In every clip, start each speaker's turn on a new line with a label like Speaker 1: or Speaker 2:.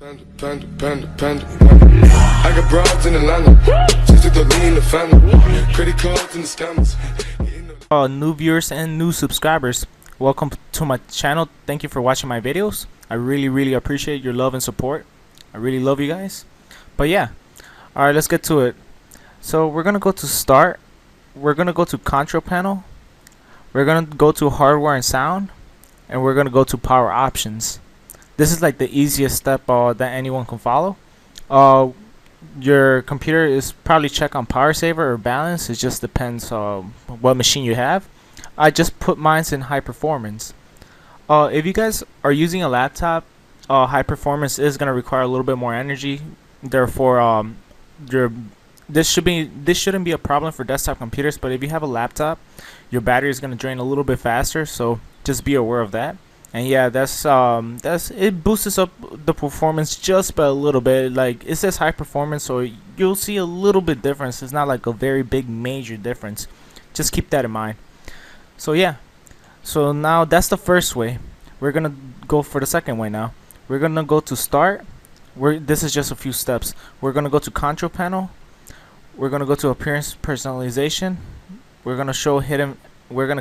Speaker 1: I got broads in Atlanta. Just took the lean in the family. Credit cards and the scammers.
Speaker 2: New viewers and new subscribers, welcome to my channel. Thank you for watching my videos. I really appreciate your love and support. I really love you guys. But yeah, alright, let's get to it. So we're gonna go to start, we're gonna go to control panel, we're gonna go to hardware and sound, and we're gonna go to power options. This is like the easiest step that anyone can follow. Your computer is probably check on power saver or balance. It just depends what machine you have. I just put mine in high performance. If you guys are using a laptop, high performance is going to require a little bit more energy. Therefore, this shouldn't be a problem for desktop computers. But if you have a laptop, your battery is going to drain a little bit faster. So just be aware of that. And yeah, that's it boosts up the performance just by a little bit. Like it says high performance, so you'll see a little bit difference. It's not like a very big major difference. Just keep that in mind. So yeah, so now that's the first way. We're gonna go for the second way now. We're gonna go to start. This is just a few steps. We're gonna go to control panel. We're gonna go to appearance personalization. We're gonna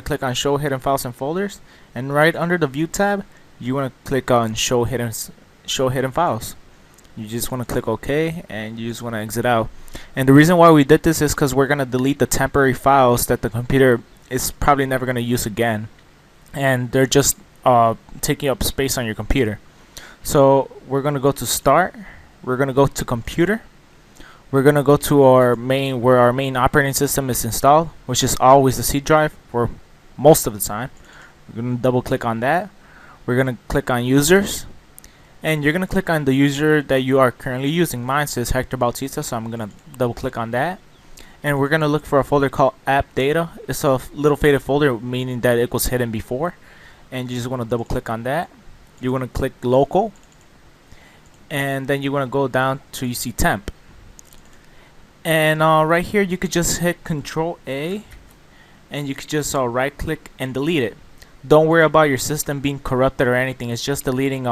Speaker 2: click on show hidden files and folders, and right under the view tab you want to click on show hidden files. You just want to click OK, and you just want to exit out. And the reason why we did this is because we're going to delete the temporary files that the computer is probably never going to use again, and they're just taking up space on your computer. So we're going to go to start, we're going to go to computer, we're gonna go to our where our main operating system is installed, which is always the C drive for most of the time. We're gonna double click on that. We're gonna click on users, and you're gonna click on the user that you are currently using. Mine says Hector Bautista, so I'm gonna double click on that. And we're gonna look for a folder called app data. It's a little faded folder, meaning that it was hidden before. And you just wanna double click on that. You wanna click local, and then you wanna go down to you see temp. And right here you could just hit Control A, and you could just right click and delete it. Don't worry about your system being corrupted or anything. It's just deleting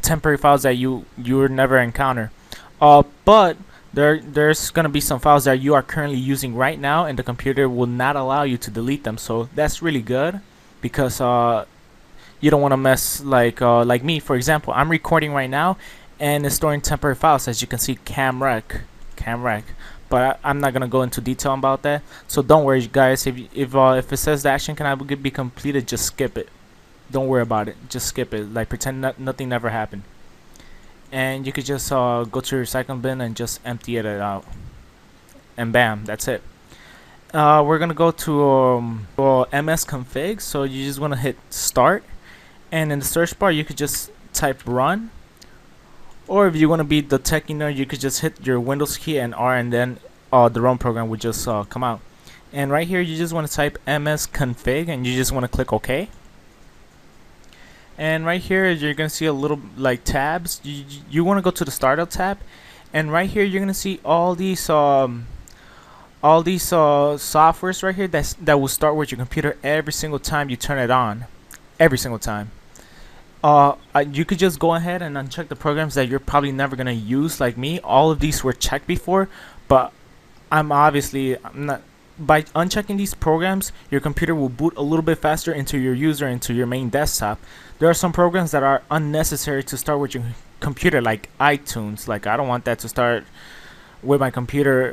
Speaker 2: temporary files that you would never encounter. But there's gonna be some files that you are currently using right now, and the computer will not allow you to delete them. So that's really good, because you don't want to mess like me, for example. I'm recording right now, and it's storing temporary files, as you can see, cam rec, but I'm not gonna go into detail about that. So don't worry, guys. If it says the action cannot be completed, just skip it. Don't worry about it. Just skip it. Like pretend nothing never happened. And you could just go to your recycling bin and just empty it out. And bam, that's it. We're gonna go to MS config. So you just wanna hit start, and in the search bar you could just type run. Or if you want to be the techie nerd, you could just hit your Windows key and R, and then the run program would just come out. And right here you just want to type ms config, and you just want to click OK. And right here you're going to see a little like tabs. You want to go to the startup tab, and right here you're going to see all these softwares right here that will start with your computer every single time you turn it on. Every single time. You could just go ahead and uncheck the programs that you're probably never gonna use, like me. All of these were checked before, but I'm not. By unchecking these programs, your computer will boot a little bit faster into your main desktop. There are some programs that are unnecessary to start with your computer, like iTunes. Like I don't want that to start with my computer.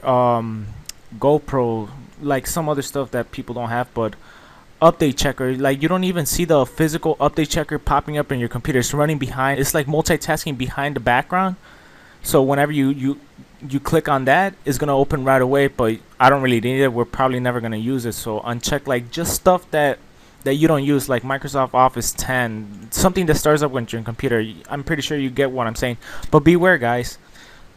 Speaker 2: GoPro, like some other stuff that people don't have, but update checker, like you don't even see the physical update checker popping up in your computer. It's running behind. It's like multitasking behind the background. So whenever you click on that, it's gonna open right away. But I don't really need it. We're probably never gonna use it. So uncheck like just stuff that you don't use, like Microsoft Office 10, something that starts up with your computer. I'm pretty sure you get what I'm saying. But beware, guys.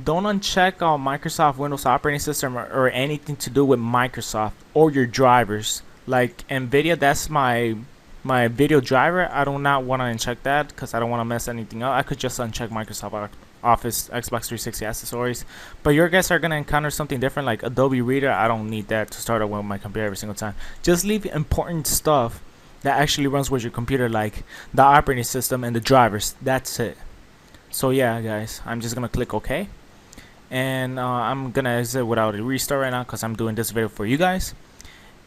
Speaker 2: Don't uncheck Microsoft Windows operating system or anything to do with Microsoft or your drivers. Like NVIDIA, that's my video driver. I do not want to uncheck that because I don't want to mess anything up. I could just uncheck Microsoft Office, Xbox 360 accessories. But your guys are going to encounter something different, like Adobe Reader. I don't need that to start up with my computer every single time. Just leave important stuff that actually runs with your computer, like the operating system and the drivers. That's it. So yeah, guys, I'm just gonna click OK, and I'm gonna exit without a restart right now because I'm doing this video for you guys.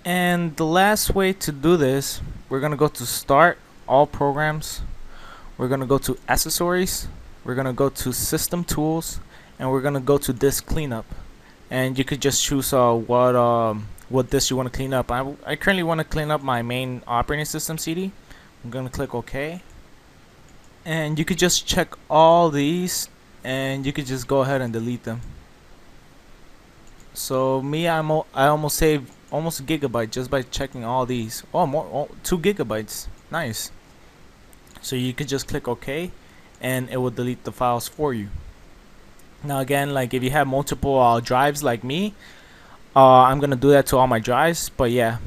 Speaker 2: And the last way to do this, we're gonna go to Start, All Programs. We're gonna go to Accessories. We're gonna go to System Tools, and we're gonna go to Disk Cleanup. And you could just choose what disk you want to clean up. I currently want to clean up my main operating system CD. I'm gonna click OK, and you could just check all these, and you could just go ahead and delete them. So me, I almost saved almost a gigabyte just by checking all these. Oh, more, 2 gigabytes. Nice. So you could just click OK, and it will delete the files for you. Now again, like if you have multiple drives like me, I'm gonna do that to all my drives. But yeah,